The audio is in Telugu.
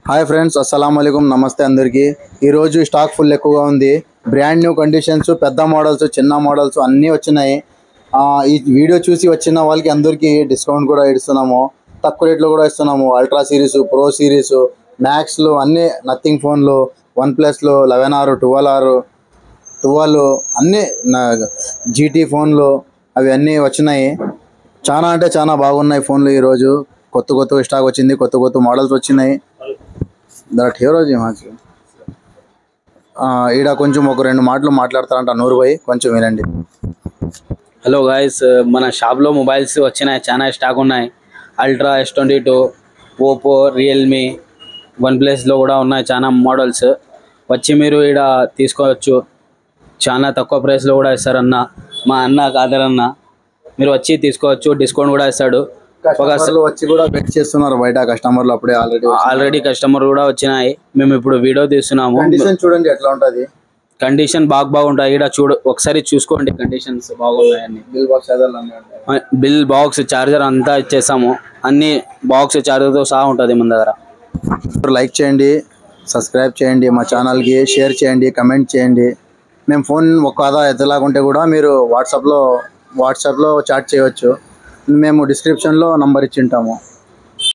హాయ్ ఫ్రెండ్స్, అస్సలాము అలైకుం. నమస్తే అందరికీ. ఈరోజు స్టాక్ ఫుల్ ఎక్కువగా ఉంది. బ్రాండ్ న్యూ కండిషన్స్, పెద్ద మోడల్స్, చిన్న మోడల్స్ అన్నీ వచ్చినాయి. ఈ వీడియో చూసి వచ్చిన వాళ్ళకి అందరికీ డిస్కౌంట్ కూడా ఇస్తున్నాము. తక్కువ రేట్లో కూడా ఇస్తున్నాము. అల్ట్రా సిరీస్, ప్రో సిరీస్, మ్యాక్స్లు అన్నీ, నథింగ్ ఫోన్లు, వన్ ప్లస్లో 11R, 12 అన్నీ, జీటీ ఫోన్లు అవి అన్నీ వచ్చినాయి. చాలా అంటే చాలా బాగున్నాయి ఫోన్లు. ఈరోజు కొత్త స్టాక్ వచ్చింది, కొత్త మోడల్స్ వచ్చినాయి. దట్ హీరోజీ మాకు ఈడ కొంచెం ఒక రెండు మాటలు మాట్లాడతారంట నూరు భాయ్, కొంచెం వినండి. హలో గాయస్, మన షాప్లో మొబైల్స్ వచ్చినాయి, చాలా స్టాక్ ఉన్నాయి. Ultra, S22, Oppo, Realme, one ప్లస్లో కూడా ఉన్నాయి చాలా మోడల్స్. వచ్చి మీరు ఈడ తీసుకోవచ్చు. చాలా తక్కువ ప్రైస్లో కూడా ఇస్తారన్న, మా అన్న కాదరన్న. మీరు వచ్చి తీసుకోవచ్చు, డిస్కౌంట్ కూడా ఇస్తాడు. వచ్చి కూడా వెయిట్ చేస్తున్నారు బయట కస్టమర్లు. అప్పుడే ఆల్రెడీ కస్టమర్ కూడా వచ్చినాయి. మేము ఇప్పుడు వీడియో తీస్తున్నాము. కండిషన్ చూడండి ఎట్లా ఉంటుంది. కండిషన్ బాగుంటాయి. ఇక్కడ ఒకసారి చూసుకోండి, కండిషన్స్ బాగున్నాయని. బిల్ బాక్స్ చార్జర్ అంతా ఇచ్చేసాము. అన్ని బాక్స్ చార్జర్తో సహా ఉంటుంది మన దగ్గర. లైక్ చేయండి, సబ్స్క్రైబ్ చేయండి, మా ఛానల్కి షేర్ చేయండి, కమెంట్ చేయండి. మేము ఫోన్ ఒక ఆదా ఎత్తలాగుంటే కూడా మీరు వాట్సాప్లో చాట్ చేయవచ్చు. మేము డిస్క్రిప్షన్లో నంబర్ ఇచ్చింటాము.